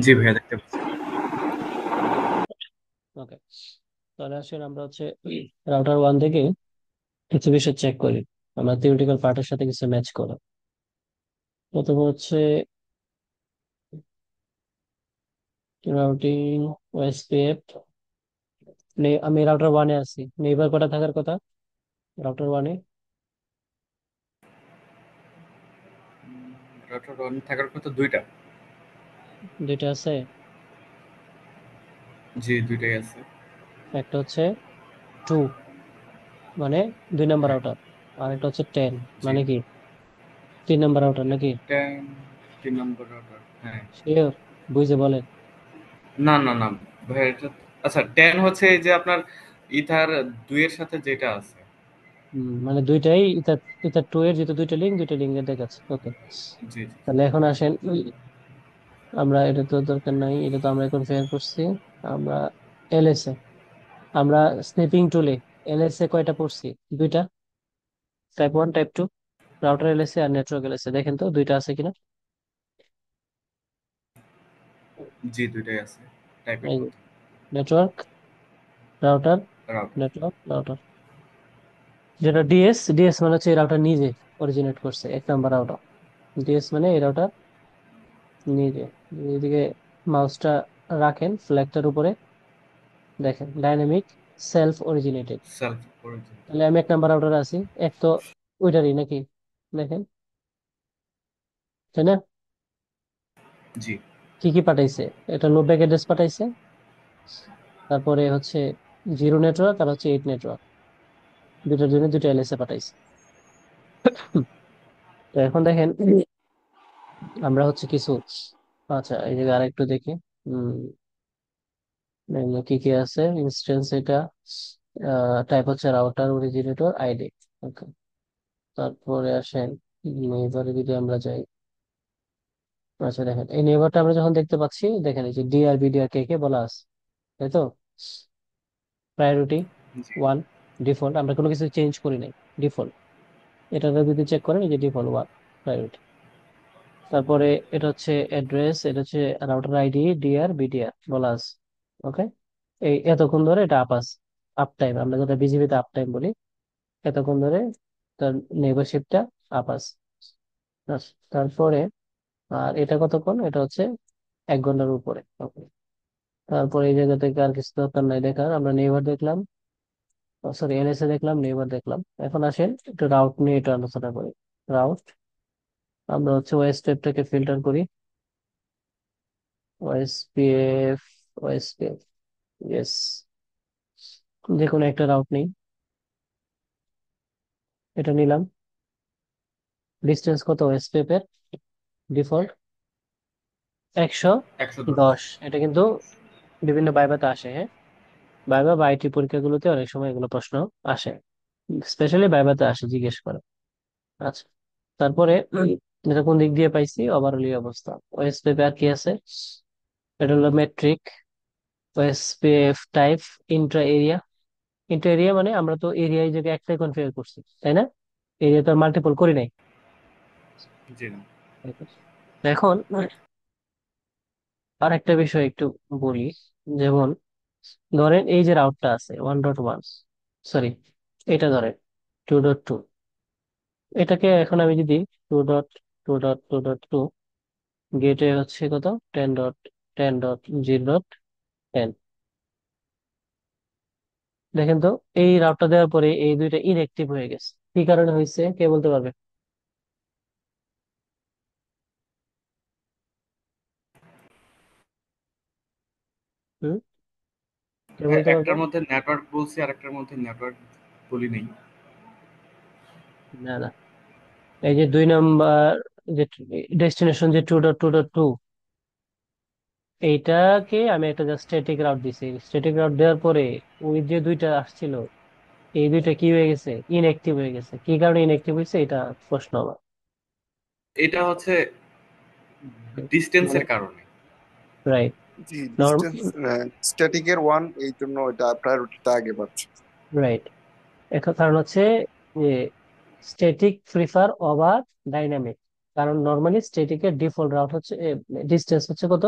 জি ভাইয়া দেখতে পাচ্ছি। ওকে, তাহলে আসলে আমরা হচ্ছে রাউটার ওয়ান থেকে কিছু বিষয় চেক করি, আমরা থিওরিটিক্যাল পার্টের সাথে কিছু ম্যাচ করে। প্রথমে হচ্ছে রাউটিং ওএসপিএফ। আমি রাউটার ওয়ানে আছি, নেইবার কটা থাকার কথা রাউটার ওয়ানে? রাউটার ওয়ান থাকার কথা দুইটা। দুইটা আছে। জি দুইটাই আছে। একটা হচ্ছে 2, মানে 2 নাম্বার হ্যাঁ। রাউটার। আর একটা হচ্ছে 10, জি। মানে কি 3 নাম্বার রাউটার নাকি? এটা 3 নম্বর রাউটার, হ্যাঁ। শিওর, বুঝে বলেন। না না না ভাইয়া, এটা আচ্ছা 10 হচ্ছে এই যে আপনার ইথার 2 এর সাথে যেটা আছে। মানে দুইটাই ইথার, ইথার 2 এর যেহেতু দুইটা লিঙ্ক, দুইটা লিঙ্কের দেখাচ্ছে। ওকে, জি জি। তাহলে এখন আসেন, আমরা এটা তো দরকার নাই, এটা তো আমরা এখন ফেয়ার করছি। আমরা এলএসএ, আমরা স্নিপিং টুলে এলএসএ কয়টা পড়ছি? দুইটা, টাইপ 1 টাইপ 2, রাউটার এলএসএ আর নেটওয়ার্ক এলএসএ। দেখেন তো দুইটা আছে কিনা। জি দুইটাই আছে টাইপের এই মধ্যে। Network router, router. Network router. যেটা ডিএস, ডিএস মানে হচ্ছে এই রাউটার নিজে অরিজিনেট করছে, 1 নাম্বার রাউটার। ডিএস মানে এই রাউটার নিজে। এদিকে মাউসটা রাখেন ফ্ল্যাগটার উপরে, দেখেন dynamic self originated. Self origin. তাহলে আমি 1 নাম্বার রাউটারে আছি, এক তো ওইটারই নাকি, দেখেন, তাই না? জি কি কি পাঠাইছে? এটা লো ব্যাক অ্যাড্রেস পাঠাইছে, তারপরে হচ্ছে 0 নেটওয়ার্ক আর হচ্ছে 8 নেটওয়ার্ক, দুটার জন্য দুটো এলএসএ পাঠাইছে। তো এখন দেখেন আমরা হচ্ছে কিছু, আচ্ছা এই জায়গায় আরেকটু দেখি। হম, এগুলো কি কি আছে ইনস্টেন্স, এটা টাইপ হচ্ছে রাউটার অরিজিনেটর আইডি। ওকে, তারপরে আসেন নেইবারে যদি আমরা যাই। আচ্ছা দেখেন, এই নেইবারটা আমরা যখন দেখতে পাচ্ছি, দেখেন এই যে ডিআর বিডিআর কে কে বলা আছে, তাই তো? প্রায়োরিটি জি। 1, ডিফল্ট, আমরা কোনো কিছু চেঞ্জ করি নাই, ডিফল্ট। এটা যদি চেক করেন, এই যে ডিফল্ট 1 প্রায়োরিটি। তারপরে এটা হচ্ছে অ্যাড্রেস, এটা হচ্ছে রাউটার আইডি ডিআর বিডিআর বলা আছে। ওকে, এই এতক্ষণ ধরে এটা আপ আছে, আপ টাইম, আমরা যেটা বিজিবিতে আপ টাইম বলি, এতক্ষণ ধরে তার নেইবারশিপটা আপ আছে। আচ্ছা, তারপরে আর এটা কতক্ষণ, এটা হচ্ছে 1 ঘন্টার উপরে। Okay. তারপরে এই জায়গা থেকে আর কিছু দরকার নাই দেখার, আমরা নেইবার দেখলাম, সরি এনএসএ দেখলাম, নেইবার দেখলাম। এখন আসেন একটু রাউট নিয়ে একটু আলোচনা করি। রাউট, আমরা হচ্ছে ওএসপিএফ টাকে ফিল্টার করি। ওএসপিএফ, ওএসপিএফ, ইয়েস, যে কোনো একটা রাউট নেই, এটা নিলাম। ডিস্টেন্স কত ওএসপিএফ এর? ডিফল্ট 110। 110। এটা কিন্তু বিভিন্ন ভাইভাতে আসে, হ্যাঁ, ভাইভা বা আইটি পরীক্ষাগুলোতে অনেক সময় এগুলো প্রশ্ন আসে, স্পেশালি ভাইভাতে আসে, জিজ্ঞেস করে। আচ্ছা, তারপরে এটা কোন দিক দিয়ে পাইছি, ওভারঅল অবস্থা। ওএসপিএফ আর কি আছে? এটা হলো metric, OSPF type, Intra area. Intra area মানে আমরা তো এরিয়া এই জায়গায় একটাই কনফিগার করছি, তাই না? এরিয়া তো মাল্টিপল করি নাই। জি না। এখন আর একটা বিষয় একটু বলি, যেমন ধরেন এই যে রাউটটা আছে 1.1, সরি এটা ধরেন 2.2, এটাকে এখন আমি যদি 2.2.2.2, গেটে হচ্ছে কত, 10.10.0.10, দেখেন তো এই রাউটটা দেওয়ার পরে এই দুইটা ইনএক্টিভ হয়ে গেছে। কি কারণে হয়েছে, কে বলতে পারবে? হুম, কে ভাই বলতে পারবে? একটার মধ্যে নেটওয়ার্ক বলছি আর একটার মধ্যে নেটওয়ার্ক বলি নেই। না না, এই যে 2 নাম্বার, যে ডেস্টিনেশন যে 2.2.2, এইটাকে আমি একটা জাস্ট স্ট্যাটিক রাউট দিছি। স্ট্যাটিক রাউট দেওয়ার পরে ওই যে দুইটা আসছিল, এই দুইটা কি হয়ে গেছে, ইনএক্টিভ হয়ে গেছে। কি কারণে ইনএক্টিভ হয়েছে, এটা প্রশ্ন আমার। এটা হচ্ছে ডিসটেন্সের মানে কারণে। রাইট, জি, নর্ম, ডিস্টেন্স স্ট্যাটিকের ওয়ান, এই জন্য এটা প্রায়োরিটিটা আগে পাচ্ছে। রাইট। এখন কারণ হচ্ছে যে স্ট্যাটিক প্রিফার ওভার ডাইনামিক, কারণ নর্মালি স্ট্যাটিকের ডিফল্ট রাউট হচ্ছে, ডিস্টেন্স হচ্ছে কত,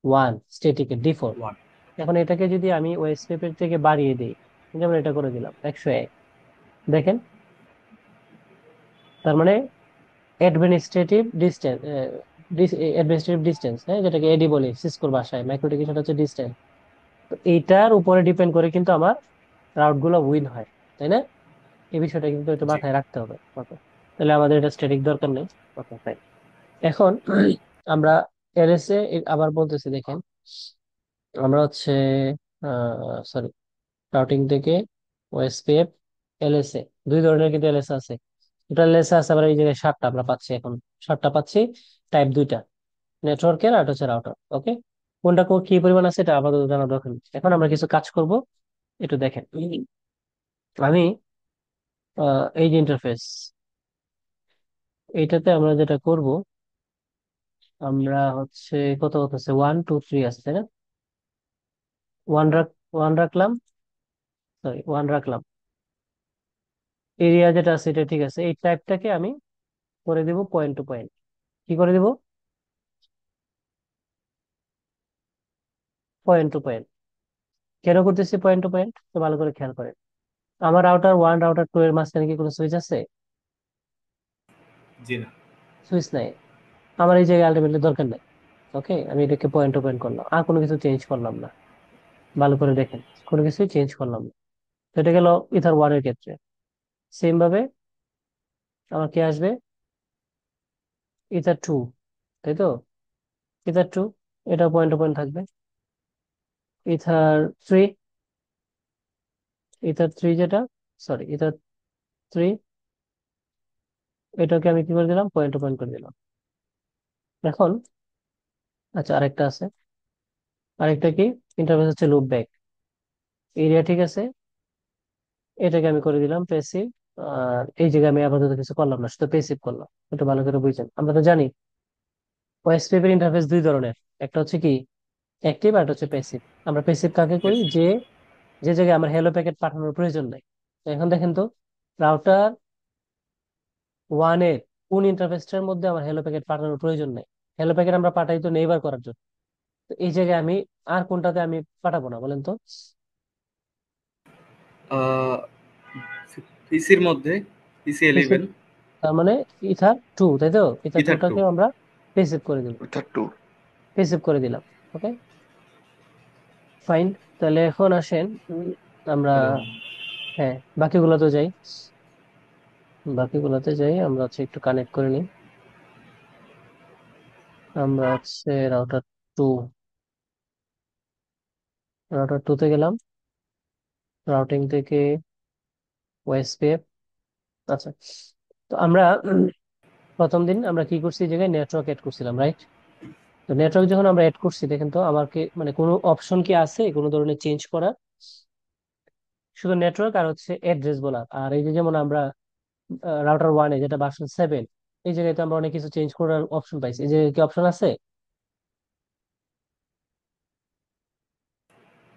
ওয়ান স্ট্যাটিকের ডিফল্ট। 1। এখন এটাকে যদি আমি ওএসপিএফ থেকে বাড়িয়ে দিই, যেমন এটা করে দিলাম 101, দেখেন তার মানে অ্যাডমিনিস্ট্রেটিভ ডিস্টেন্স, অ্যাডমিনিস্ট্রেটিভ ডিস্টেন্স, হ্যাঁ, যেটাকে এডি বলি সিসকোর ভাষায়, মাইক্রোটিকে সেটা হচ্ছে ডিস্টেন্স। তো এইটার উপরে ডিপেন্ড করে কিন্তু আমার রাউট গুলো উইন হয়, তাই না? এই বিষয়টা কিন্তু একটু জি। মাথায় রাখতে হবে। ওকে, তাহলে আমাদের এটা স্ট্যাটিক দরকার নেই। Okay fine. এখন আমরা এলএসএ আবার বলতেছি, দেখেন আমরা হচ্ছে সরি, রাউটিং থেকে ওএসপিএফ এলএসএ, দুই ধরনের কিন্তু এলএসএ আছে। টোটাল এলএসএ আছে আবার এই জায়গায় 7টা আমরা পাচ্ছি এখন, 7টা পাচ্ছি, টাইপ দুইটা, নেটওয়ার্কের আর হচ্ছে রাউটার। ওকে, কোনটা কি পরিমাণ আছে এটা আপাতত জানা দরকার নেই। এখন আমরা কিছু কাজ করব, একটু দেখেন। আমি এই যে ইন্টারফেস, এইটাতে আমরা যেটা করব, আমরা হচ্ছে কত কত আছে, 1 2 3 আছে তাই না? ওয়ান রাখ, ওয়ান রাখলাম, সরি ওয়ান রাখলাম। এরিয়া যেটা আছে এটা ঠিক আছে, এই টাইপটাকে আমি করে দিব পয়েন্ট টু পয়েন্ট। কি করে দিব? Point to point. কেন করতেছি পয়েন্ট টু পয়েন্ট, তো ভালো করে খেয়াল করেন। আমার রাউটার ওয়ান রাউটার টু এর মাঝখানে কি কোনো সুইচ আছে? জি না। সুইচ নাই। আমার এই জায়গায় আলটিমেটলি দরকার নাই। ওকে, আমি এটাকে পয়েন্ট টু পয়েন্ট করলাম, আর কোনো কিছু চেঞ্জ করলাম না। ভালো করে দেখেন, কোনো কিছু চেঞ্জ করলাম না। তো এটা গেল ইথার ওয়ান এর ক্ষেত্রে। সেম ভাবে আমার কি আসবে, ইথার টু, তাই তো? ইথার টু, এটা পয়েন্ট টু পয়েন্ট থাকবে। ইথার থ্রি, ইথার থ্রি যেটা, সরি ইথার থ্রি, এটাকে আমি কি করে দিলাম, পয়েন্ট টু পয়েন্ট করে দিলাম। এখন আচ্ছা, আরেকটা আছে, আরেকটা কি, ইন্টারফেস হচ্ছে লুপ ব্যাক। এরিয়া ঠিক আছে, এটাকে আমি করে দিলাম প্যাসিভ। আর এই জায়গায় আমি আপাতত কিছু করলাম না, শুধু প্যাসিভ করলাম। একটু ভালো করে বুঝছেন, আমরা তো জানি ওএসপিএফ এর ইন্টারফেস দুই ধরনের, একটা হচ্ছে কি অ্যাক্টিভ আর একটা হচ্ছে প্যাসিভ। আমরা প্যাসিভ কাকে করি, Yes. যে যে জায়গায় আমার হ্যালো প্যাকেট পাঠানোর প্রয়োজন নাই। তো এখন দেখেন তো, রাউটার ওয়ান এর কোন ইন্টারফেসটার মধ্যে আমার হ্যালো প্যাকেট পাঠানোর প্রয়োজন নাই? হ্যালো প্যাকেট আমরা পাঠাই তো নেইবার করার জন্য। তো এই জায়গায় আমি আর কোনটাতে আমি পাঠাবো না বলেন তো? পিসির মধ্যে, পিসি প্যাসিভ, 11, তার মানে ইথার টু, তাই তো? Ether ether 2। টুটাকে আমরা প্যাসিভ করে দিব, ওইটা টু। প্যাসিভ করে দিলাম। Okay fine. তাহলে এখন আসেন, আমরা, হ্যালো। হ্যাঁ, বাকিগুলোতে যাই। বাকিগুলোতে যাই, আমরা হচ্ছে একটু কানেক্ট করে নিই। আমরা হচ্ছে রাউটার টু, রাউটার টু তে গেলাম, রাউটিং থেকে ওএসপিএফ। আচ্ছা, তো আমরা প্রথম দিন আমরা কি করছি, এই জায়গায় নেটওয়ার্ক এড করছিলাম, রাইট? তো নেটওয়ার্ক যখন আমরা এড করছি, দেখেন তো আমার কি মানে কোনো অপশন কি আছে কোনো ধরনের চেঞ্জ করার? শুধু নেটওয়ার্ক আর হচ্ছে অ্যাড্রেস বলার। আর এই যে যেমন আমরা রাউটার ওয়ানে যেটা ভার্সন 7, এই জায়গায় তো আমরা অনেক কিছু চেঞ্জ করার অপশন পাইছি। এই যে কি অপশন আছে,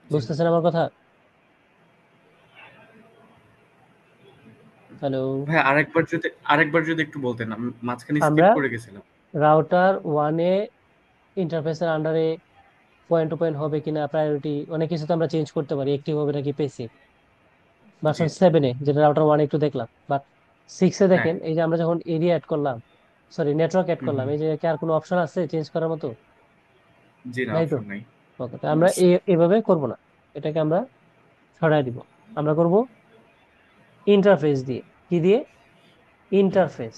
জি। বুঝতেছেন আমার কথা? হ্যালো। ভাই আরেকবার যদি একটু বলতেন, আমি মাঝখানে স্কিপ আমরা করে গেছিলাম। রাউটার ওয়ানে ইন্টারফেসের আন্ডারে পয়েন্ট টু পয়েন্ট হবে কিনা, প্রায়োরিটি, অনেক কিছু তো আমরা চেঞ্জ করতে পারি, অ্যাক্টিভ হবে নাকি পেসিভ। জি। ভার্সন 7-এ যেটা রাউটার ওয়ানে একটু দেখলাম, বাট 6-এ হ্যাঁ। দেখেন, এই যে আমরা যখন এরিয়া অ্যাড করলাম, সরি নেটওয়ার্ক অ্যাড হুম, করলাম, হুম। এই যে কি আর কোনো অপশন আছে চেঞ্জ করার মতো? জি না, নাই তো। অপশন নাই। ওকে, তো আমরা এভাবে করব না, এটাকে আমরা ছড়াই দিব। আমরা করব ইন্টারফেস দিয়ে। কি দিয়ে? ইন্টারফেস।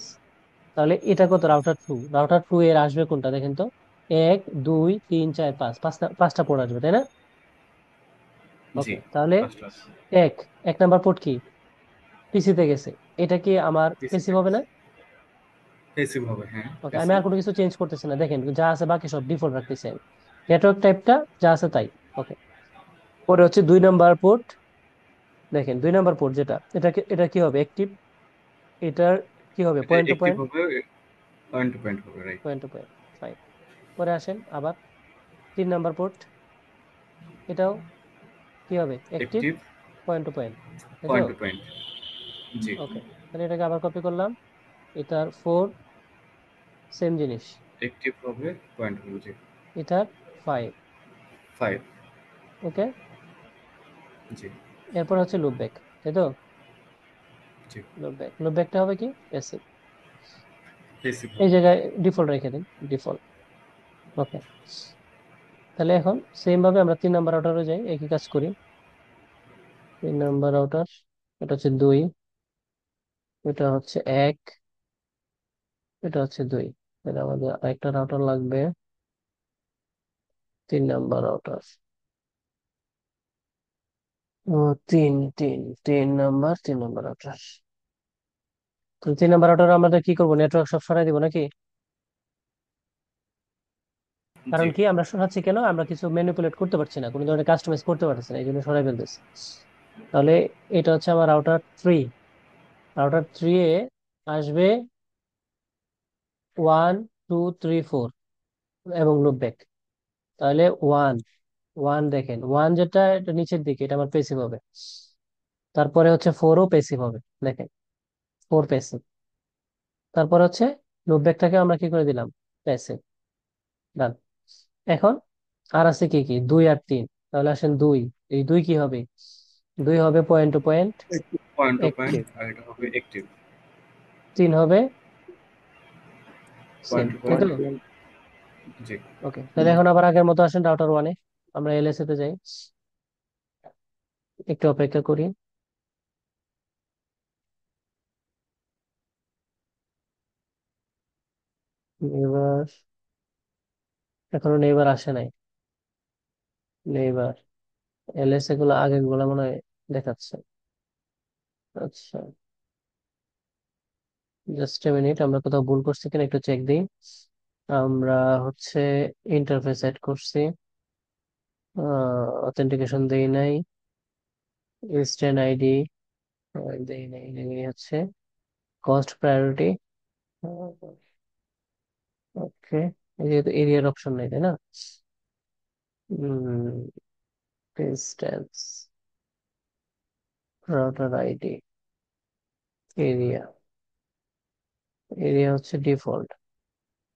তাহলে এটা কত, রাউটার টু, রাউটার টু এর আসবে কোনটা দেখেন তো, 1 2 3 4 5, পাঁচটা পোর্ট আসবে তাই না? জি। ওকে, তাহলে ফার্স্ট আছে। এক, এক নাম্বার পোর্ট কি পিসি তে গেছে, এটা কি আমার পিসিতে পেসিভ হবে না? পেসিভ হবে, হ্যাঁ, ওকে, আমি পেসিভ। আর কোনো কিছু চেঞ্জ করতেছি না, দেখেন যা আছে বাকি সব ডিফল্ট রাখতেছি আমি। নেটওয়ার্ক টাইপটা যা আছে তাই। ওকে, পরে হচ্ছে 2 নাম্বার পোর্ট। দেখেন 2 নাম্বার পোর্ট যেটা, এটা কি হবে, অ্যাক্টিভ। এটার কি হবে, এটা পয়েন্ট টু অ্যাক্টিভ পয়েন্ট, হবে, পয়েন্ট টু পয়েন্ট হবে, right. Point to point. Fine. পরে আসেন আবার 3 নাম্বার পোর্ট, এটাও কি হবে, active, active, point to point, তাই তো? Point to point. জি। ওকে, তাহলে এটাকে আবার কপি করলাম, এটার ফোর, সেম জিনিস, অ্যাক্টিভ হবে, পয়েন্ট হবে, জি। এটার ফাইভ, 5। ওকে, জি, এরপর হচ্ছে লুপ ব্যাক, তাই তো? জি। লুপ ব্যাকটা হবে কি, প্যাসিভ। বেসিক এই হবে। জায়গায় ডিফল্ট রেখে দিন, ডিফল্ট। ওকে, তাহলে এখন সেম ভাবে আমরা 3 নাম্বার আউটারে যাই, একই কাজ করি। 3 নাম্বার আউটার, এটা হচ্ছে 2, এটা হচ্ছে 1, এটা হচ্ছে 2। তাহলে আমাদের আরেকটা রাউটার লাগবে, 3 নাম্বার আউটার। ও, 3 নাম্বার আউটার। তো 3 নাম্বার আউটার আমরা কি করবো, নেটওয়ার্ক সব সরাই দিব নাকি? কারণ জি, কি, আমরা সরাচ্ছি কেন, আমরা কিছু ম্যানিপুলেট করতে পারছি না, কোনো ধরনের কাস্টমাইজ করতে পারছি না, এই জন্য সরাই ফেলতেছি। তাহলে এটা হচ্ছে আমার রাউটার 3। রাউটার 3 এ আসবে 1 2 3 4 এবং লুপ ব্যাক। তাহলে 1 দেখেন, 1 যেটা, এটা নিচের দিকে, এটা আমার পেসিভ হবে। তারপরে হচ্ছে 4ও পেসিভ হবে, দেখেন, 4 পেসিভ। তারপর হচ্ছে লুপ ব্যাকটাকে আমরা কি করে দিলাম, প্যাসিভ। ডান। এখন আর আছে কি কি, 2 আর 3। তাহলে আসেন 2, এই 2 কি হবে, 2 হবে point to point point to point, active, আর এটা হবে অ্যাক্টিভ। 3 হবে সেম, পয়েন্ট টু তাই পয়েন্ট। তো? জি। ওকে, তাহলে এখন আবার আগের মতো আসেন রাউটার 1-এ, আমরা এলএসএ তে যাই, একটু অপেক্ষা করি। এবার, এখনো নেইবার আসে নাই, নেইবার, এলএসএ গুলো আগের গুলো মনে হয় দেখাচ্ছে। আচ্ছা, জাস্ট এ মিনিট, আমরা কোথাও ভুল করছি কিনা একটু চেক দিই। আমরা হচ্ছে ইন্টারফেস এড করছি, অথেন্টিকেশন দেই নাই, ইনস্ট্যান্ট আইডি দেই নাই, এই হচ্ছে কস্ট প্রায়োরিটি। ওকে, যেহেতু এরিয়ার অপশন নেই, তাই না? Distance, router ID, area, area হচ্ছে ডিফল্ট,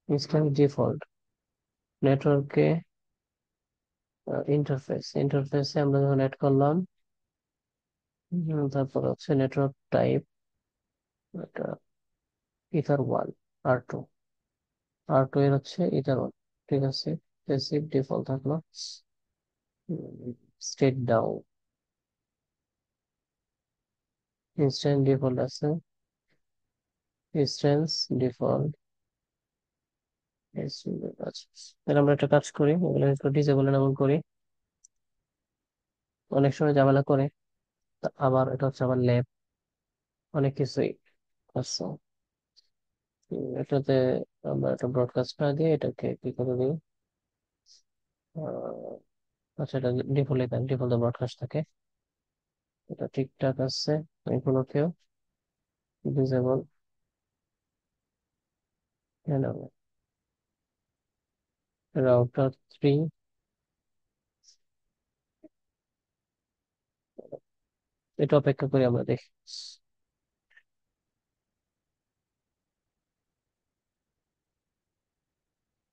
ইনস্ট্যান্ট ডিফল্ট। নেটওয়ার্কে ইন্টারফেসে আমরা যখন অ্যাড করলাম, তারপর হচ্ছে নেটওয়ার্ক টাইপ, এটা ইথার 1, আর 2, আর 2 এর হচ্ছে ইথার 1। ঠিক আছে, বেসিক ডিফল্ট থাকলো। স্টেট ডাউন, ইনস্ট্যান্ট ডিফল্ট আছে, ইনস্ট্যান্স ডিফল্ট। আচ্ছা, তাহলে আমরা একটা কাজ করি, এগুলো একটু ডিসেবল এনাবল করি, অনেক সময় ঝামেলা করে। তা আবার এটা হচ্ছে আবার ল্যাব, অনেক কিছুই আছে। এটাতে আমরা একটা ব্রডকাস্ট না দিয়ে এটাকে কি করে দিই, আচ্ছা, এটা ডিফল্ট, ডিফল্ট ব্রডকাস্ট থাকে, এটা ঠিকঠাক আছে। এগুলোকেও ডিসেবল এনাবল। রাউটার 3, এটা অপেক্ষা করি, আমরা দেখি।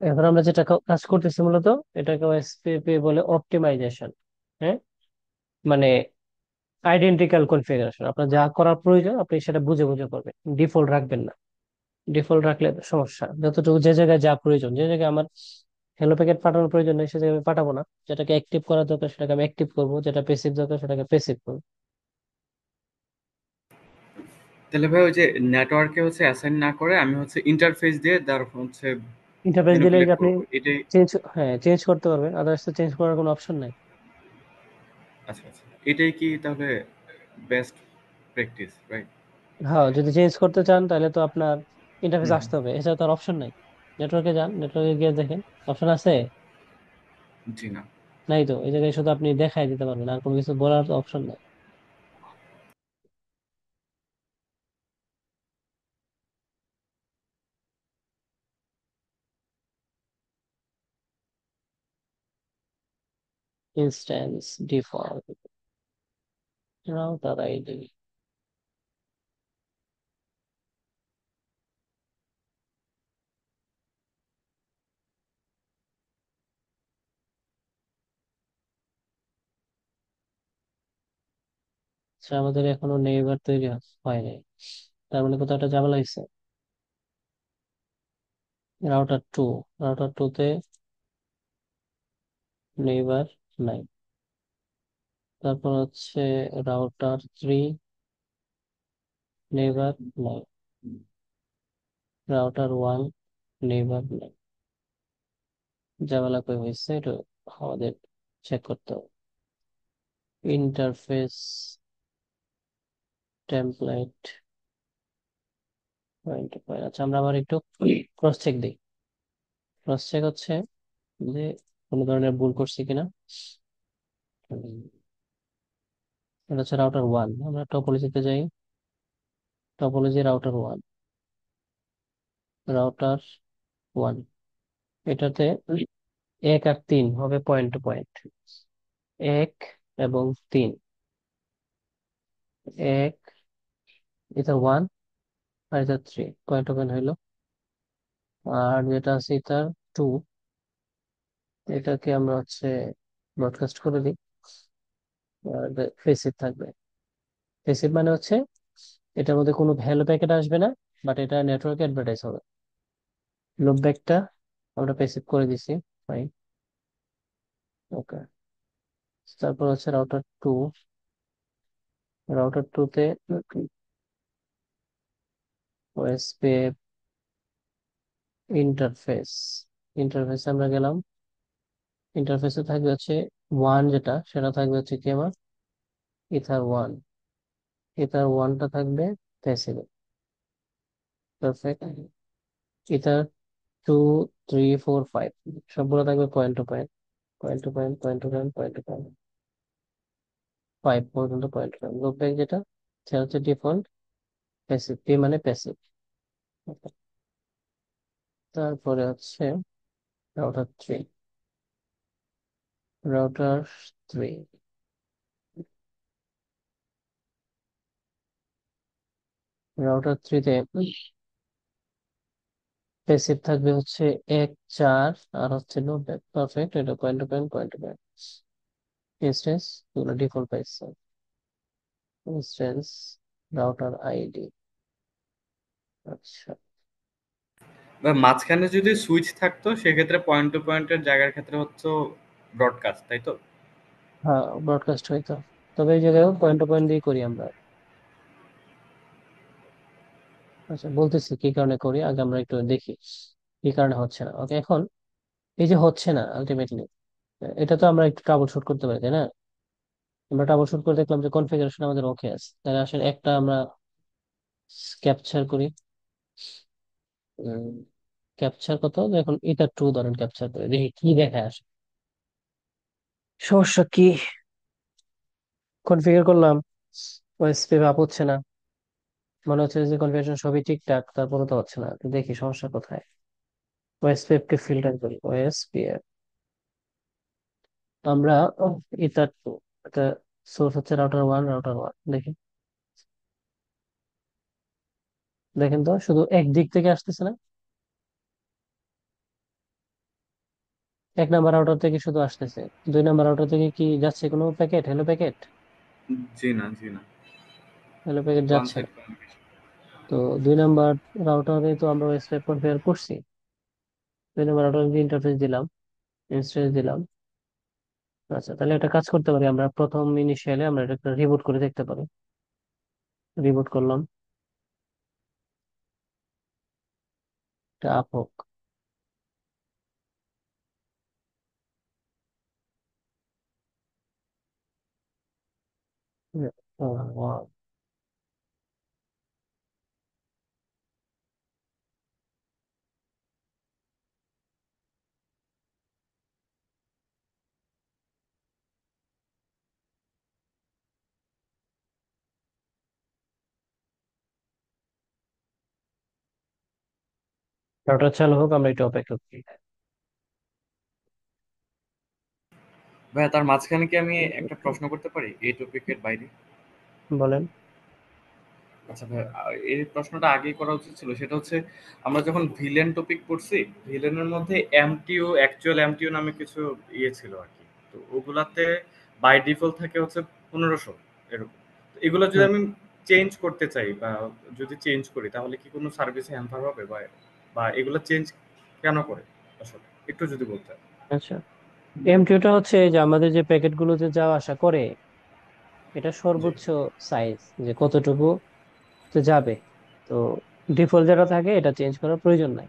এখন আমরা যেটা কাজ করতেছি মূলত, এটাকে ওএসপিপি বলে অপটিমাইজেশন। হ্যাঁ, মানে আইডেন্টিক্যাল কনফিগারেশন, আপনার যা করার প্রয়োজন আপনি সেটা বুঝে বুঝে করবেন, ডিফল্ট রাখবেন না। ডিফল্ট রাখলে সমস্যা, যতটুকু যে জায়গায় যা প্রয়োজন, যে জায়গায় আমার হ্যালো প্যাকেট পাঠানোর প্রয়োজন নেই সে জায়গায় আমি পাঠাবো না, যেটাকে অ্যাক্টিভ করার দরকার সেটাকে আমি অ্যাক্টিভ করবো, যেটা পেসিভ দরকার সেটাকে পেসিভ করবো। তাহলে ভাই ওই যে নেটওয়ার্কে হচ্ছে অ্যাসাইন না করে আমি হচ্ছে ইন্টারফেস দিয়ে তার হচ্ছে ইন্টারফেস দিলে ম্যানিপুলেট যে আপনি করব এটাই। চেঞ্জ করতে পারবেন, আদার্স তো চেঞ্জ করার কোনো অপশন নাই। আচ্ছা, আচ্ছা। এটাই কি তাহলে বেস্ট প্র্যাকটিস, রাইট? হ্যাঁ, যদি চেঞ্জ করতে চান তাহলে তো আপনার ইন্টারফেস হুম, আসতে হবে, এছাড়া তার অপশন নাই। নেটওয়ার্কে যান, নেটওয়ার্কে গিয়ে দেখেন অপশন আছে, জি না। নাই তো, এই জায়গায় শুধু আপনি দেখাই দিতে পারবেন, আর কোনো কিছু বলার অপশন নাই। ইনস্ট্যান্স ডিফল্ট, রাউটার আইডি, আচ্ছা, আমাদের এখনো নেইবার তৈরি হয়নি, তার মানে কোথাও একটা ঝামেলা হয়েছে। রাউটার টু তে নেইবার নাই। তারপর হচ্ছে রাউটার 3, নেইবার নাই। রাউটার 1, নেইবার নাই। ঝামেলা কই হয়েছে এটা আমাদের চেক করতে হবে। Interface template point to point. আচ্ছা, আমরা আবার একটু ক্রস চেক দিই। ক্রস চেক হচ্ছে যে কোনো ধরনের ভুল করছি কিনা। উম, এটা হচ্ছে রাউটার 1, আমরা টপোলজিতে যাই। টপোলজি রাউটার 1, এটাতে 1 আর 3 হবে পয়েন্ট টু পয়েন্ট। 1 এবং 3, 1, এটা 1 আর এটা 3 পয়েন্ট টু পয়েন্ট হইলো। আর যেটা আছে এটা 2, এটাকে আমরা হচ্ছে ব্রডকাস্ট করে দিই। আর ফেসিভ থাকবে। ফেসিভ মানে হচ্ছে এটার মধ্যে কোনো ভ্যালু প্যাকেট আসবে না, বাট এটা নেটওয়ার্কে অ্যাডভার্টাইজ হবে। লুপ ব্যাকটা আমরা প্যাসিভ করে দিছি। ফাইন, ওকে। তারপর হচ্ছে রাউটার টুতে ওএসপি ইন্টারফেস। ইন্টারফেসে আমরা গেলাম। ইন্টারফেসে থাকবে হচ্ছে 1, যেটা সেটা থাকবে হচ্ছে কি আমার ইথার 1। ইথার 1টা থাকবে প্যাসিভ। পারফেক্ট। ইথার 2, 3, 4, 5 সবগুলো থাকবে point to point. Point to point, point to point, point to point, 5 পর্যন্ত point to point. Loop back যেটা, সেটা হচ্ছে ডিফল্ট প্যাসিভ, পি মানে প্যাসিভ। তারপরে হচ্ছে রাউটার 3। রাউটার 3, রাউটার 3তে প্যাসিভ থাকবে হচ্ছে 1, 4 আর হচ্ছে নো ব্যাক। পারফেক্ট, এটা point to point, point to point. Instance এগুলো ডিফল্ট পাইছে। Instance router ID. আচ্ছা, বা মাঝখানে যদি সুইচ থাকতো সেক্ষেত্রে পয়েন্ট টু পয়েন্টের জায়গার ক্ষেত্রে হচ্ছে ব্রডকাস্ট, তাই তো? হ্যাঁ, ব্রডকাস্ট হইতো। তবে এই জায়গায় পয়েন্ট টু পয়েন্ট দিয়ে করি আমরা। আচ্ছা, বলতেছি কি কারণে করি, আগে আমরা একটু দেখি কি কারণে হচ্ছে না। ওকে, এখন এই যে হচ্ছে না আলটিমেটলি, এটা তো আমরা একটু ট্রাবল শুট করতে পারি, তাই না? আমরা ট্রাবল শুট করে দেখলাম যে কনফিগারেশন আমাদের ওকে আছে, তাহলে আসলে একটা আমরা ক্যাপচার করি। ক্যাপচার কত, এখন ইথার 2 ধরেন ক্যাপচার করে দেখি কি দেখায় আসে। সমস্যা কি? কনফিগার করলাম, ওএসপি আপ হচ্ছে না। মনে হচ্ছে যে কনফিগারেশন সবই ঠিকঠাক, তারপরে তো হচ্ছে না। তো দেখি সমস্যা কোথায়। ওএসপিএফ কে ফিল্টার করি, ওএসপিএফ। আমরা ইথার 2, এটা সোর্স হচ্ছে রাউটার 1। দেখি, দেখেন তো শুধু একদিক থেকে আসতেছে না। 1 নাম্বার রাউটার থেকে শুধু আসতেছে। 2 নাম্বার রাউটার থেকে কি যাচ্ছে কোনো প্যাকেট? Hello packet? জি না, জি না। হ্যালো প্যাকেট ওয়ান যাচ্ছে সাইড না। কমিউনিকেশন। তো 2 নাম্বার রাউটারে তো আমরা ওএসপিএফ কনফিগার করছি। 2 নাম্বার রাউটারে ইন্টারফেস দিলাম, ইনস্টেন্স দিলাম। আচ্ছা, তাহলে একটা কাজ করতে পারি আমরা, প্রথম ইনিশিয়ালে আমরা এটা রিবুট করে দেখতে পারি। রিবুট করলাম, এটা আপ হোক। রাউটার চালু হোক, আমরা একটু অপেক্ষা করি। ভাইয়া, তার মাঝখানে কি আমি একটা প্রশ্ন করতে পারি এই টপিকের বাইরে? বলেন। আচ্ছা ভাই, এই প্রশ্নটা আগেই করা উচিত ছিল। সেটা হচ্ছে, আমরা যখন ভিলেন টপিক পড়ছি, ভিলেনের মধ্যে এমটিও, অ্যাকচুয়াল এমটিও নামে কিছু ইয়ে ছিল আর কি। তো ওগুলাতে বাই ডিফল্ট থাকে হচ্ছে 1500 এরকম। এগুলো যদি হুম। আমি চেঞ্জ করতে চাই বা যদি চেঞ্জ করি তাহলে কি কোনো সার্ভিসে হ্যাম্পার হবে বা বা এগুলো চেঞ্জ কেন করে আসলে একটু যদি বলতেন। আচ্ছা, এমটিওটা হচ্ছে যে আমাদের যে প্যাকেট গুলোতে যাওয়া আসা করে, এটা জি সর্বোচ্চ সাইজ যে কতটুকু তো যাবে। তো ডিফল্ট যেটা থাকে এটা চেঞ্জ করার প্রয়োজন নাই।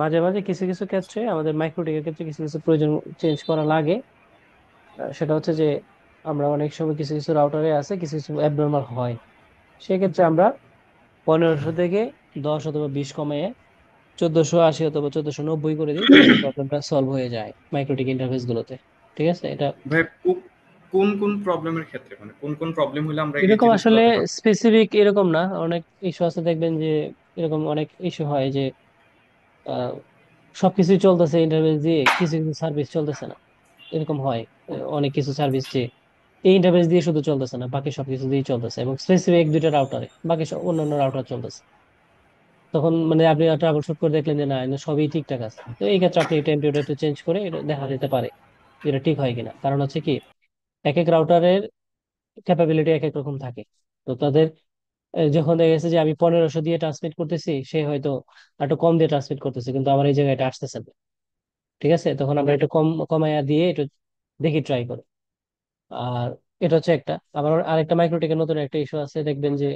মাঝে মাঝে কিছু কিছু ক্ষেত্রে আমাদের মাইক্রোটিকের ক্ষেত্রে কিছু কিছু প্রয়োজন চেঞ্জ করা লাগে। সেটা হচ্ছে যে আমরা অনেক সময় কিছু কিছু রাউটারে আছে কিছু কিছু অ্যাবনর্মাল হয়, সেক্ষেত্রে আমরা 1500 থেকে 10 অথবা 20 কমিয়ে 1480 অথবা 1490 করে দিই, তাহলে প্রবলেমটা সলভ হয়ে যায় মাইক্রোটিক ইন্টারফেস গুলোতে। ঠিক আছে, এটা ভাই, কোন কোন প্রবলেমের ক্ষেত্রে মানে কোন কোন প্রবলেম হলে আমরা এই এরকম জিনিসগুলো আসলে অতটা। স্পেসিফিক এরকম না, অনেক ইস্যু আছে দেখবেন যে এরকম অনেক ইস্যু হয় যে আহ, সবকিছুই চলতেছে ইন্টারফেস দিয়ে, কিছু কিছু সার্ভিস চলতেছে না, এরকম হয়। অনেক কিছু সার্ভিস যে এই ইন্টারফেস দিয়ে শুধু চলতেছে না, বাকি সবকিছু দিয়েই চলতেছে, এবং স্পেসিফিক এক দুইটা রাউটারে, বাকি সব অন্যান্য রাউটার চলতেছে। তখন মানে আপনি ট্রাবল শুট করে দেখলেন যে না, এখানে সবই ঠিকঠাক আছে, তো এই ক্ষেত্রে আপনি টেম্পারেচার একটু চেঞ্জ করে এটা দেখা যেতে পারে যেটা ঠিক হয় কিনা। কারণ হচ্ছে কি, এক এক রাউটারের ক্যাপাবিলিটি এক এক রকম থাকে। তো তাদের যখন দেখা গেছে যে আমি 1500 দিয়ে ট্রান্সমিট করতেছি, সে হয়তো একটু কম দিয়ে ট্রান্সমিট করতেছে, কিন্তু আমার এই জায়গায় এটা আসতেছে না। ঠিক আছে, তখন আমরা একটু কম কমাইয়া দিয়ে একটু দেখি, ট্রাই করি। আর এটা হচ্ছে একটা। আবার আরেকটা মাইক্রোটেকের নতুন একটা ইস্যু আছে, দেখবেন যে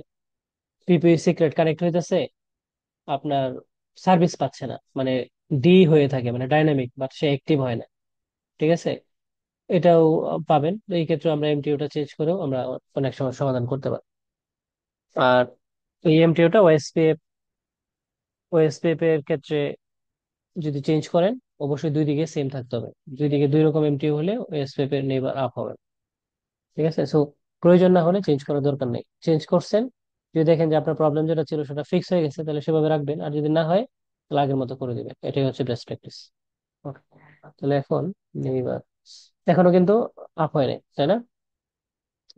পিপি সিক্রেট কানেক্ট হইতেছে, আপনার সার্ভিস পাচ্ছে না, মানে ডি হয়ে থাকে, মানে ডাইনামিক, বাট সে অ্যাক্টিভ হয় না। ঠিক আছে, এটাও পাবেন। তো এই ক্ষেত্রে আমরা এমটিইউটা চেঞ্জ করেও আমরা অনেক সময় সমাধান করতে পারি। আর এই এমটিইউটা ওএসপিএফ এর ক্ষেত্রে যদি চেঞ্জ করেন, অবশ্যই দুই দিকে সেম থাকতে হবে। দুই দিকে দুই রকম এমটিইউ হলে ওএসপিএফ এর নেইবার আপ হবে। ঠিক আছে, সো প্রয়োজন না হলে চেঞ্জ করার দরকার নেই। চেঞ্জ করছেন, যদি দেখেন যে আপনার প্রবলেম যেটা ছিল সেটা ফিক্স হয়ে গেছে, তাহলে সেভাবে রাখবেন, আর যদি না হয় তাহলে আগের মতো করে দিবেন। এটাই হচ্ছে বেস্ট প্র্যাকটিস। তাহলে এখন এইবার এখনো কিন্তু আপ হয় নাই, তাই না?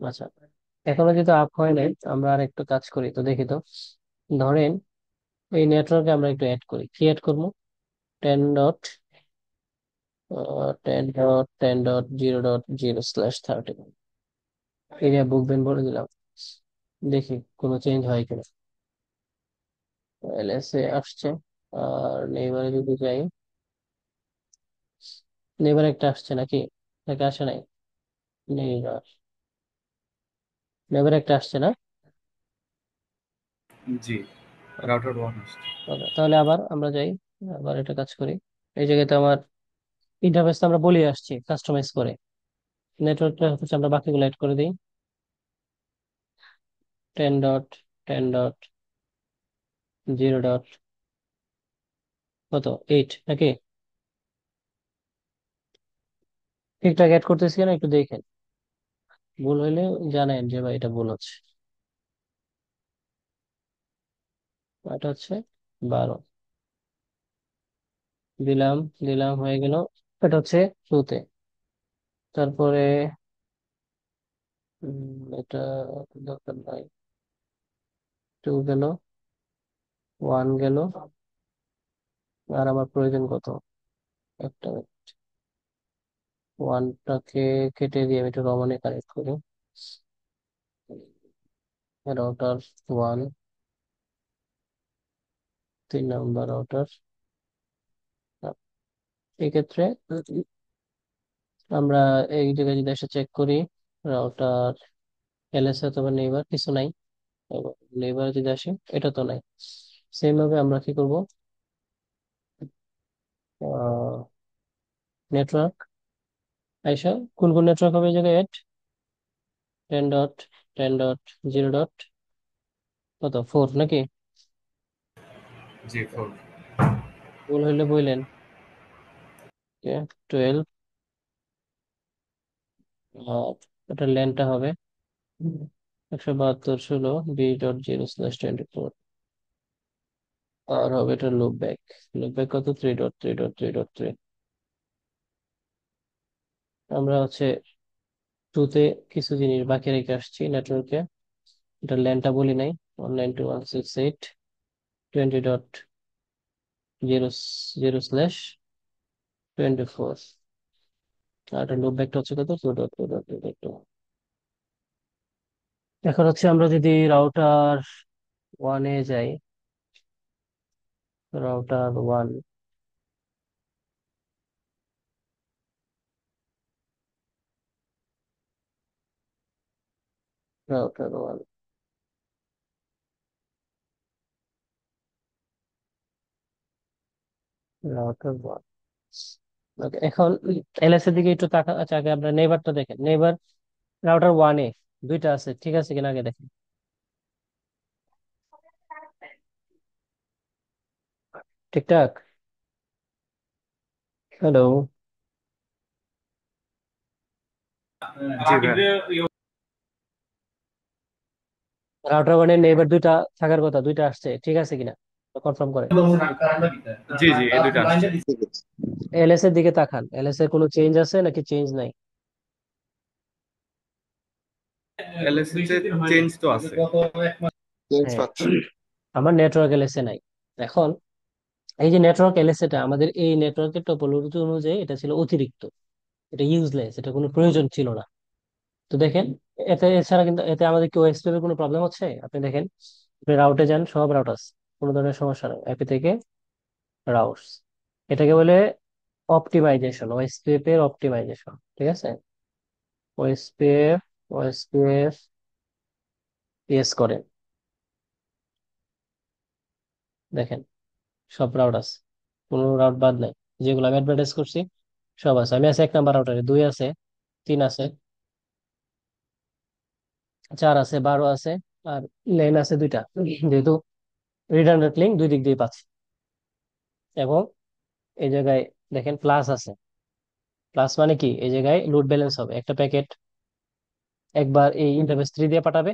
আচ্ছা, এখনো যদি আপ হয় নাই, আমরা আর একটু কাজ করি তো, দেখি তো। ধরেন এই নেটওয়ার্কে আমরা একটু অ্যাড করি, কি অ্যাড করবো? 10 10.10.0.0/30 এরিয়া বুকবেন বলে দিলাম। দেখি কোনো চেঞ্জ হয় কিনা। এলএসএ আসছে। আর নেইবারে যদি যাই, নেইবার একটা আসছে নাকি, নাকি আসে নাই? নেইবার, নেইবার একটা আসছে না? জি, রাউটার ওয়ান আসছে। Okay, তাহলে আবার আমরা যাই, আবার এটা কাজ করি। এই জায়গায় তো আমার ইন্টারফেস আমরা বলে আসছি কাস্টমাইজ করে। নেটওয়ার্কটা হচ্ছে আমরা বাকিগুলো অ্যাড করে দিই। 10.10.0. নাকি ঠিকঠাক অ্যাড করতেছি না, একটু দেখেন। ভুল হইলে জানেন যে ভাই এটা ভুল হচ্ছে। এটা হচ্ছে 12 দিলাম, দিলাম হয়ে গেল। এটা হচ্ছে 2-তে। তারপরে এটা দরকার নাই। 2 গেল, 1 গেল। আর আমার প্রয়োজন কত? একটা ওয়ানটাকে কেটে দিয়ে আমি একটু রমনে কানেক্ট করি। রাউটার ওয়ান, 3 নম্বর রাউটার। এক্ষেত্রে আমরা এই জায়গায় যদি এসে চেক করি, রাউটার এলএস অথবা নেইবার কিছু নাই, নেইবার যদি আসে, এটা তো নাই। সেম ভাবে আমরা কি করব, নেটওয়ার্ক আইসা, কোন কোন নেটওয়ার্ক হবে এই জায়গায় এড? 10.10.0. কত, 4 নাকি? জি, ফোর। ভুল হইলে বললেন। 12, আর এটা ল্যানটা হবে 172.16 B.0/24, আর হবে এটা লুপ ব্যাক। লুপ ব্যাক কত? 3.3.3.3. আমরা হচ্ছে টুতে কিছু জিনিস বাকি রেখে আসছি নেটওয়ার্কে। এটা ল্যানটা বলি নাই, 192.168.20.0/24, আর এটা লুপ ব্যাকটা হচ্ছে কত? 2.2.2.2. এখন হচ্ছে আমরা যদি রাউটার ওয়ানে যাই, router one, router one, router one. Okay, এখন এলএস এর দিকে একটু তাকা, আচ্ছা আগে আমরা নেইবারটা দেখেন। নেইবার রাউটার ওয়ানে দুইটা আছে, ঠিক আছে কিনা আগে দেখেন। ঠিকঠাক? হ্যালো? জি ভাই। রাউটার ওয়ানে নেইবার দুইটা থাকার কথা, দুইটা আসছে, ঠিক আছে কিনা কনফার্ম করেন। জি জি, এই দুইটা আসছে। ঠিক আছে। এলএস এর দিকে তাকান, এলএস এর কোনো চেঞ্জ আছে নাকি চেঞ্জ নাই? এলএসএ চেঞ্জ তো আছে। চেঞ্জ হ্যাঁ, পাচ্ছি। আমার নেটওয়ার্ক এলএসএ নাই। এখন এই যে নেটওয়ার্ক এলএসএ টা আমাদের এই নেটওয়ার্কের টপোলজি অনুযায়ী এটা ছিল অতিরিক্ত, এটা ইউজলেস, এটা কোনো প্রয়োজন ছিল না। তো দেখেন, এতে এছাড়া কিন্তু এতে আমাদের কি ওএসপি এর কোনো প্রবলেম হচ্ছে? আপনি দেখেন, আপনি রাউটে যান, সব রাউটার কোনো ধরনের সমস্যা নেই, এপি থেকে রাউটস। এটাকে বলে অপটিমাইজেশন, ওএসপিএফ এর অপটিমাইজেশন, ঠিক আছে? ওএসপিএফ, ওএসপিএফ ইয়েস করে, দেখেন সব রাউট আছে, কোনো রাউট বাদ নাই। যেগুলো আমি অ্যাডভার্টাইজ করছি সব আছে। আমি আছে 1 নাম্বার রাউটারে, 2 আছে, 3 আছে, 4 আছে, 12 আছে, আর লেন আছে দুইটা, যেহেতু রিডান্ডেন্ট লিঙ্ক দুই দিক দিয়ে পাচ্ছি। এবং এই জায়গায় দেখেন প্লাস আছে। প্লাস মানে কি, এই জায়গায় লোড ব্যালেন্স হবে, একটা প্যাকেট একবার এই ইন্টারফেস 3 দিয়ে পাঠাবে,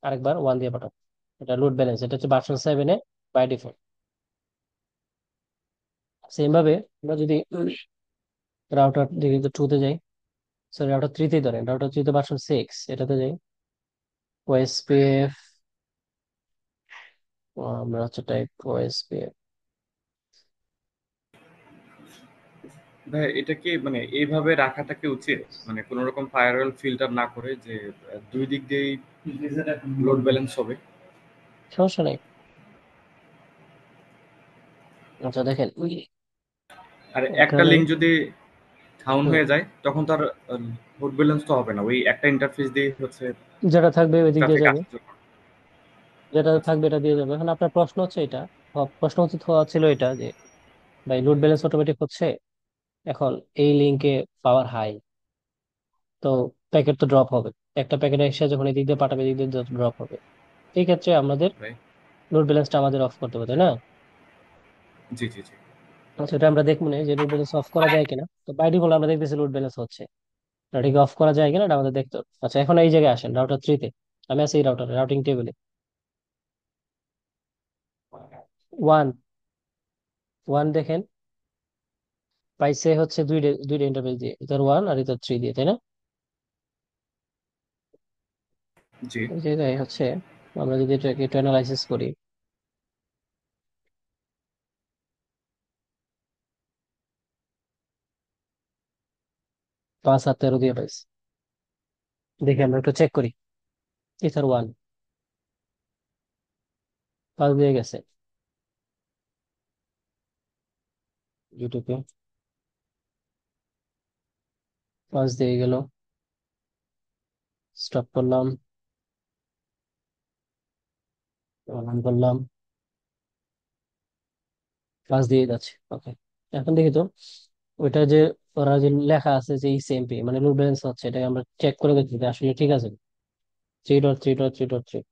আরেকবার 1 দিয়ে পাঠাবে। এটা লোড ব্যালেন্স, এটা হচ্ছে ভার্সন 7 এ বাই ডিফল্ট। সেম ভাবে আমরা যদি রাউটার দিকে 2 তে যাই, সরি রাউটার 3 তে ধরেন, রাউটার 3 তে ভার্সন 6, এটাতে যাই, ওএসপিএফ, আমরা হচ্ছে টাইপ ওএসপিএফ। ভাই এটা কি মানে এইভাবে রাখাটা কি উচিত, মানে কোনো রকম ফায়ারওয়েল ফিল্টার না করে, যে দুই দিক দিয়েই লোড ব্যালেন্স হবে? সমস্যা নেই। আচ্ছা দেখেন আর একটা এখানে, লিঙ্ক যদি ডাউন হুম, হয়ে যায় তখন তার লোড ব্যালেন্স তো হবে না, ওই একটা ইন্টারফেস দিয়ে হচ্ছে যেটা থাকবে ওই দিক দিয়ে ট্রাফিক যাবে, আসার জন্য। যেটা আচ্ছা। থাকবে এটা দিয়ে যাবে। এখন আপনার প্রশ্ন হচ্ছে এটা, প্রশ্ন উচিত হওয়া ছিল এটা যে ভাই লোড ব্যালেন্স অটোমেটিক হচ্ছে, এখন এই লিঙ্কে পাওয়ার হাই, তো প্যাকেট তো ড্রপ হবে, একটা প্যাকেট এসে যখন এদিক দিয়ে পাঠাবে এদিক দিয়ে ড্রপ হবে। এই ক্ষেত্রে আমাদের ভাই। লোড ব্যালেন্সটা আমাদের অফ করতে হবে, তাই না? জি জি জি। সেটা আমরা দেখবো না যে লোড ব্যালেন্স অফ করা যায় কিনা। তো বাই ডিফল্ট আমরা দেখতেছি লোড ব্যালেন্স হচ্ছে, এটাকে অফ করা যায় কিনা এটা আমাদের দেখতে হবে। আচ্ছা এখন এই জায়গায় আসেন, রাউটার 3 তে। আমি আছি এই রাউটার রাউটিং টেবিলে, ওয়ান, ওয়ান দেখেন পাইছে হচ্ছে দুইটা, দুইটা ইন্টারফেস দিয়ে, ইথার 1 আর ইথার 3 দিয়ে, তাই না? জি। এই জায়গায় হচ্ছে আমরা যদি এটাকে একটু অ্যানালাইসিস করি, 5 আর 13 দিয়ে পাইছি। দেখি আমরা একটু চেক করি, ইথার 1 5 দিয়ে গেছে, ইউটিউবে 5 দিয়ে গেল, স্টপ করলাম, রান করলাম, 5 দিয়ে যাচ্ছে, ওকে। এখন দেখি তো ওইটা যে ওরা যে লেখা আছে যে ইসিএমপি মানে লোড ব্যালেন্স হচ্ছে, এটাকে আমরা চেক করে দেখি যে আসলে ঠিক আছে। 3.3.3.3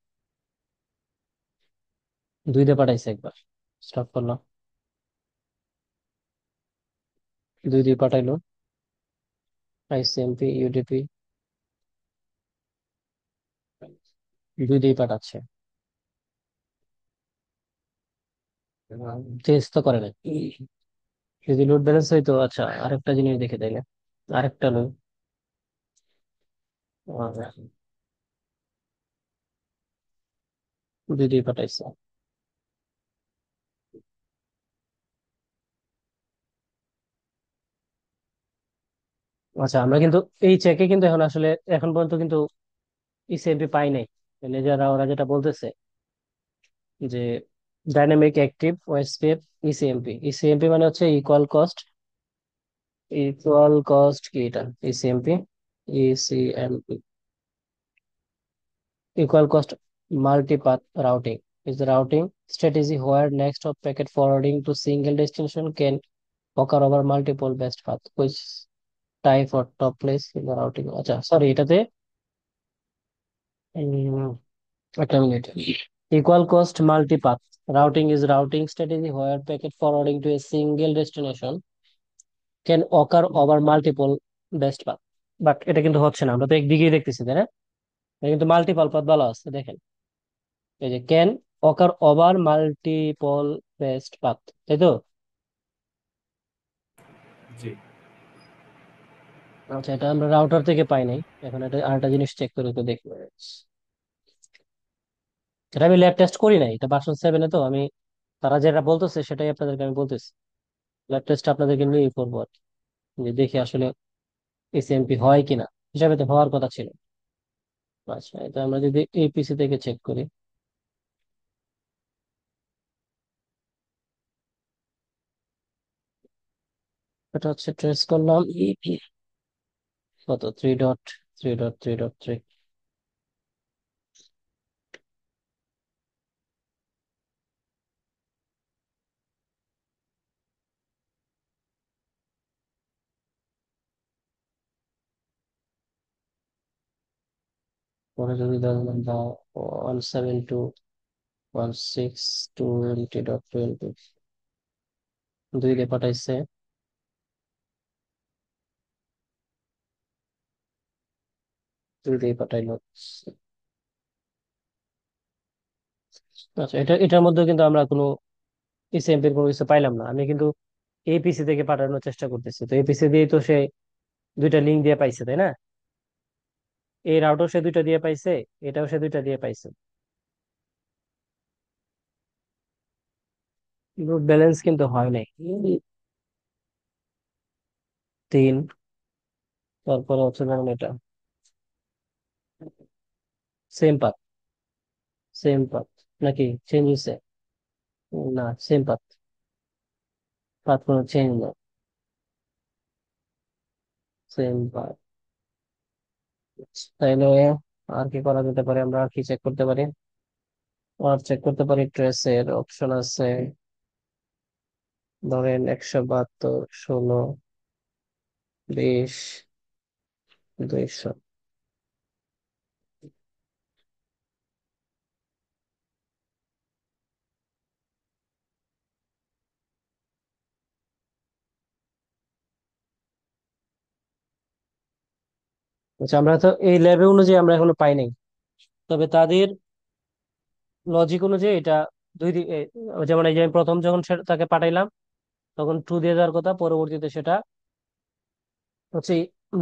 2 দিয়ে পাঠাইছে একবার, স্টপ করলাম, 2 দিয়ে পাঠাইলো, আইসিএমপি ইউডিপি 2 দিয়ে পাঠাচ্ছে, চেঞ্জ তো করে নাই। যদি লোড ব্যালেন্স হইতো, আচ্ছা আরেকটা জিনিস দেখে তাইলে, আরেকটা লোড 2 দিয়ে পাঠাইছে। আচ্ছা আমরা কিন্তু এই চেকে কিন্তু এখন আসলে এখন পর্যন্ত কিন্তু ইসিএমপি পাই নাই। লেজাররা ওরা যেটা বলতেছে যে ডাইনামিক অ্যাক্টিভ ওএসপিএফ ইসিএমপি। ইসিএমপি মানে হচ্ছে ইকুয়াল কস্ট কি এটা? ইসিএমপি, ইসিএমপি equal cost multipath routing is the routing strategy where next of packet forwarding to single destination can occur over multiple best path which type or top place in the routing। আচ্ছা sorry, এটাতে একটা minute. equal cost multipath routing is routing strategy where packet forwarding to a single destination can occur over multiple best path। But এটা কিন্তু হচ্ছে না, আমরা তো একদিকেই দেখতেছি তাই না? এটা কিন্তু মাল্টিপল পাথ বলা আছে, দেখেন এই যে can ochre over multiple best path, তাই তো? জি। আচ্ছা, এটা আমরা রাউটার থেকে পাই নাই। এখন এটা আরেকটা জিনিস চেক করে তো দেখবো। এটা আমি ল্যাব টেস্ট করি নাই, এটা ভার্সন 7-এ, তো আমি তারা যেটা বলতেছে সেটাই আপনাদেরকে আমি বলতেছি। ল্যাব টেস্ট আপনাদেরকে নিয়েই করবো আর কি, যে দেখি আসলে এসএমপি হয় কিনা। হিসাবে তো হওয়ার কথা ছিল। আচ্ছা, এটা আমরা যদি এই পিসি থেকে চেক করি, এটা হচ্ছে ট্রেস করলাম কত 3.3.3.3। পরে যদি ধরলাম দাও 172.168.20.20 দুই দিয়ে পাঠাইছে, দুই দিয়ে পাঠাইলো। আচ্ছা, এটার মধ্যে কিন্তু আমরা কোনো এসএমপি এর কোনো কিছু পাইলাম না। আমি কিন্তু এপিসি থেকে পাঠানোর চেষ্টা করতেছি, তো এপিসি দিয়ে তো সে দুইটা লিঙ্ক দিয়ে পাইছে তাই না? এই রাউটার সে দুইটা দিয়ে পাইছে, এটাও সে দুইটা দিয়ে পাইছে। লোড ব্যালেন্স কিন্তু হয় নাই। 3, তারপরে হচ্ছে ধরুন এটা সেম পাথ, সেম পাথ নাকি চেঞ্জ হয়েছে? না, সেম পাথ, পাথ কোনো চেঞ্জ না, সেম পাথ। তাইলে আর কি করা যেতে পারে? আমরা আর কি চেক করতে পারি? আর চেক করতে পারি ট্রেসের অপশন আছে, ধরেন 172, 16, 20, 200। আচ্ছা, আমরা তো এই ল্যাবে অনুযায়ী আমরা এখনো পাই নাই, তবে তাদের লজিক অনুযায়ী এটা যেমন এই যে আমি প্রথম যখন তাকে পাঠাইলাম তখন 2 দিয়ে যাওয়ার কথা, পরবর্তীতে সেটা হচ্ছে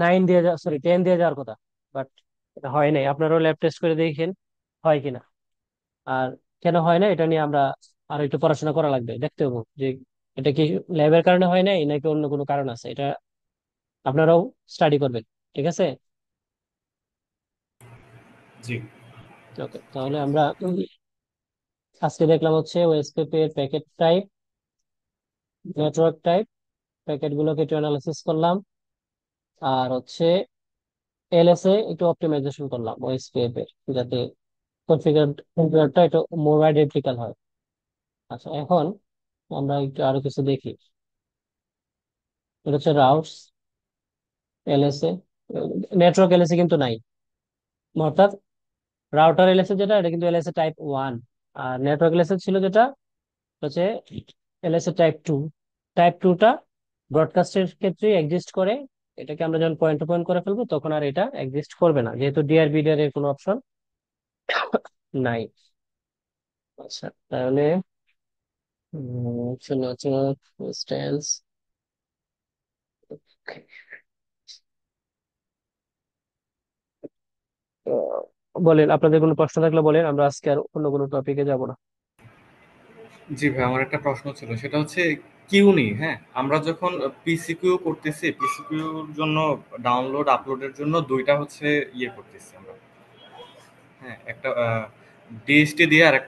9 দিয়ে যাওয়া, সরি 10 দিয়ে যাওয়ার কথা। বাট এটা হয় নাই। আপনারাও ল্যাব টেস্ট করে দেখেন হয় কিনা। আর কেন হয় না এটা নিয়ে আমরা আরো একটু পড়াশোনা করা লাগবে, দেখতে হবো যে এটা কি ল্যাবের কারণে হয় নাই নাকি অন্য কোনো কারণ আছে। এটা আপনারাও স্টাডি করবেন, ঠিক আছে? জি। ওকে, তাহলে আমরা আজকে দেখলাম হচ্ছে ওএসপিপি এর packet type, network type, packet গুলোকে একটু অ্যানালাইসিস করলাম, আর হচ্ছে এলএসএ একটু অপটিমাইজেশন করলাম ওএসপিএফ এর, যাতে কনফিগারটা একটু মোর ওয়াইড রেপ্লিকাল হয়। আচ্ছা, এখন আমরা একটু আরো কিছু দেখি। এটা হচ্ছে রাউটস এলএসএ, নেটওয়ার্ক এলএসএ কিন্তু নাই। অর্থাৎ রাউটার এলএসএ যেটা, এটা কিন্তু এলএসএ টাইপ 1, আর নেটওয়ার্ক এলএসএ ছিল যেটা হচ্ছে এলএসএ টাইপ 2। টাইপ 2টা ব্রডকাস্টের ক্ষেত্রে এক্সিস্ট করে। এটাকে আমরা যখন পয়েন্ট টু পয়েন্ট করে ফেলবো তখন আর এটা এক্সিস্ট করবে না, যেহেতু ডিআর এর কোনো অপশন নাই। আচ্ছা, তাহলে শূন্য স্ট্যান্স। বলেন, আপনাদের কোনো প্রশ্ন থাকলে বলেন, আমরা আজকে আর অন্য কোনো টপিকে যাব না। জি ভাই, আমার একটা প্রশ্ন ছিল, সেটা হচ্ছে কিউনি। হ্যাঁ, আমরা যখন পিসিকিউ করতেছি, পিসিকিউর জন্য ডাউনলোড আপলোডের জন্য দুইটা হচ্ছে ইয়ে করতেছি আমরা, হ্যাঁ, একটা ডিএসটি দিয়ে আর